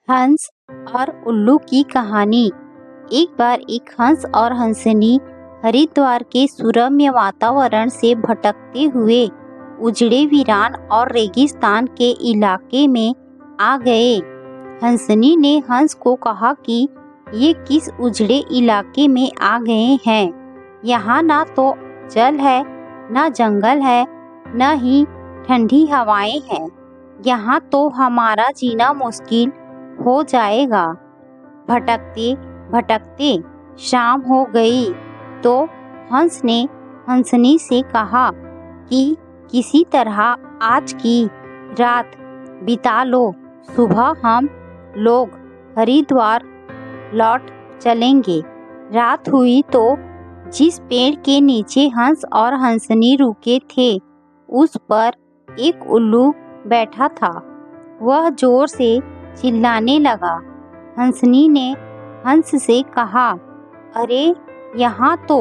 हंस और उल्लू की कहानी। एक बार एक हंस और हंसनी हरिद्वार के सुरम्य वातावरण से भटकते हुए उजड़े वीरान और रेगिस्तान के इलाके में आ गए। हंसनी ने हंस को कहा कि ये किस उजड़े इलाके में आ गए हैं। यहाँ ना तो जल है, ना जंगल है, न ही ठंडी हवाएं हैं। यहाँ तो हमारा जीना मुश्किल हो जाएगा। भटकते भटकते शाम हो गई तो हंस ने हंसनी से कहा कि किसी तरह आज की रात बिता लो, सुबह हम लोग हरिद्वार लौट चलेंगे। रात हुई तो जिस पेड़ के नीचे हंस और हंसनी रुके थे उस पर एक उल्लू बैठा था। वह जोर से चिल्लाने लगा। हंसनी ने हंस से कहा, अरे यहाँ तो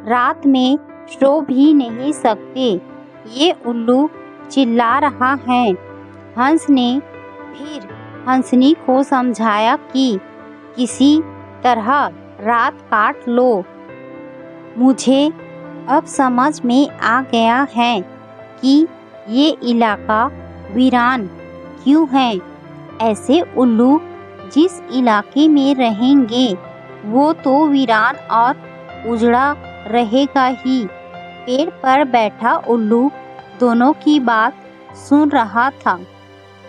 रात में सो भी नहीं सकते, ये उल्लू चिल्ला रहा है। हंस ने फिर हंसनी को समझाया कि किसी तरह रात काट लो। मुझे अब समझ में आ गया है कि ये इलाका वीरान क्यों है। ऐसे उल्लू जिस इलाके में रहेंगे वो तो वीरान और उजड़ा रहेगा ही। पेड़ पर बैठा उल्लू दोनों की बात सुन रहा था।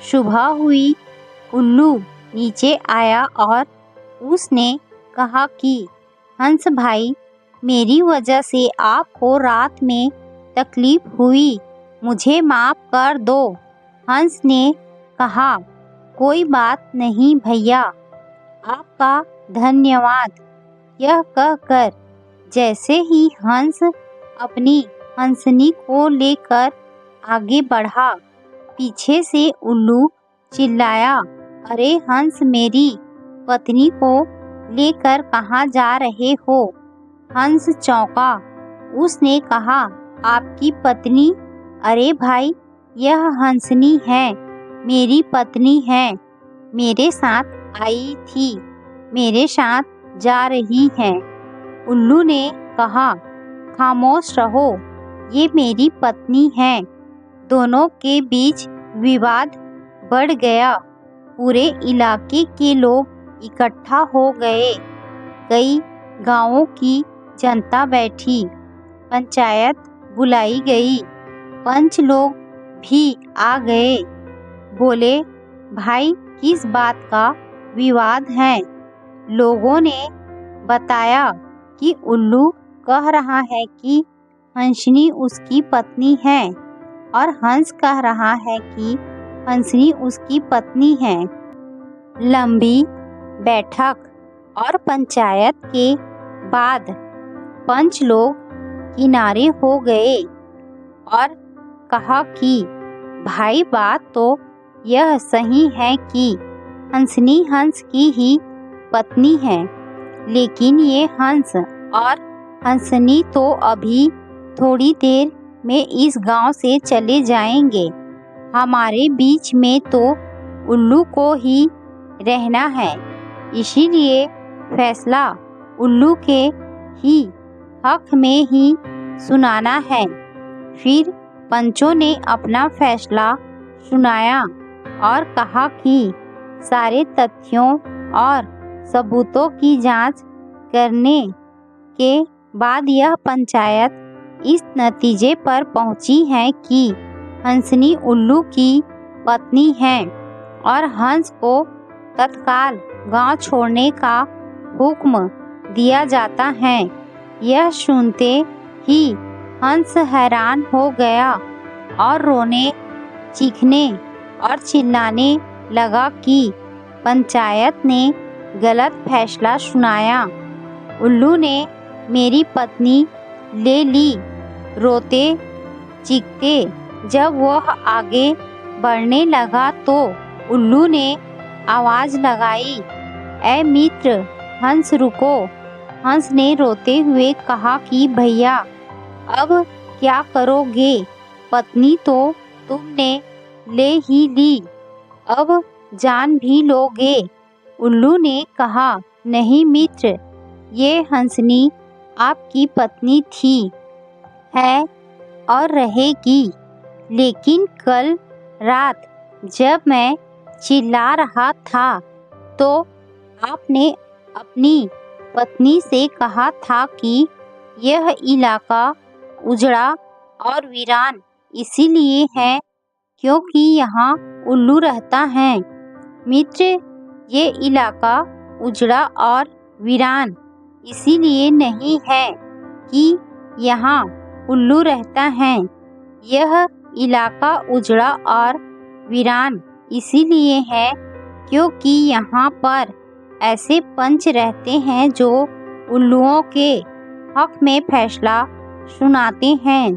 सुबह हुई, उल्लू नीचे आया और उसने कहा कि हंस भाई, मेरी वजह से आपको रात में तकलीफ हुई, मुझे माफ कर दो। हंस ने कहा, कोई बात नहीं भैया, आपका धन्यवाद। यह कहकर जैसे ही हंस अपनी हंसनी को लेकर आगे बढ़ा, पीछे से उल्लू चिल्लाया, अरे हंस, मेरी पत्नी को लेकर कहाँ जा रहे हो। हंस चौंका। उसने कहा, आपकी पत्नी? अरे भाई, यह हंसनी है, मेरी पत्नी है, मेरे साथ आई थी, मेरे साथ जा रही है। उल्लू ने कहा, खामोश रहो, ये मेरी पत्नी है। दोनों के बीच विवाद बढ़ गया। पूरे इलाके के लोग इकट्ठा हो गए। कई गांवों की जनता बैठी। पंचायत बुलाई गई। पंच लोग भी आ गए। बोले, भाई किस बात का विवाद है। लोगों ने बताया कि उल्लू कह रहा है कि हंसनी उसकी पत्नी है और हंस कह रहा है कि हंसनी उसकी पत्नी है। लंबी बैठक और पंचायत के बाद पंच लोग किनारे हो गए और कहा कि भाई, बात तो यह सही है कि हंसनी हंस की ही पत्नी है, लेकिन ये हंस और हंसनी तो अभी थोड़ी देर में इस गांव से चले जाएंगे। हमारे बीच में तो उल्लू को ही रहना है, इसीलिए फैसला उल्लू के ही हक में ही सुनाना है। फिर पंचों ने अपना फैसला सुनाया और कहा कि सारे तथ्यों और सबूतों की जांच करने के बाद यह पंचायत इस नतीजे पर पहुंची है कि हंसनी उल्लू की पत्नी है और हंस को तत्काल गांव छोड़ने का हुक्म दिया जाता है। यह सुनते ही हंस हैरान हो गया और रोने, चीखने और चिल्लाने लगा कि पंचायत ने गलत फैसला सुनाया। उल्लू ने मेरी पत्नी ले ली। रोते चीखते जब वह आगे बढ़ने लगा तो उल्लू ने आवाज लगाई, ऐ मित्र हंस, रुको। हंस ने रोते हुए कहा कि भैया, अब क्या करोगे, पत्नी तो तुमने ले ही ली, अब जान भी लोगे। उल्लू ने कहा, नहीं मित्र, ये हंसनी आपकी पत्नी थी, है और रहेगी। लेकिन कल रात जब मैं चिल्ला रहा था तो आपने अपनी पत्नी से कहा था कि यह इलाका उजड़ा और वीरान इसीलिए है क्योंकि यहाँ उल्लू रहता है। मित्र, ये इलाका उजड़ा और वीरान इसीलिए नहीं है कि यहाँ उल्लू रहता है। यह इलाका उजड़ा और वीरान इसीलिए है क्योंकि यहाँ पर ऐसे पंच रहते हैं जो उल्लुओं के हक में फैसला सुनाते हैं।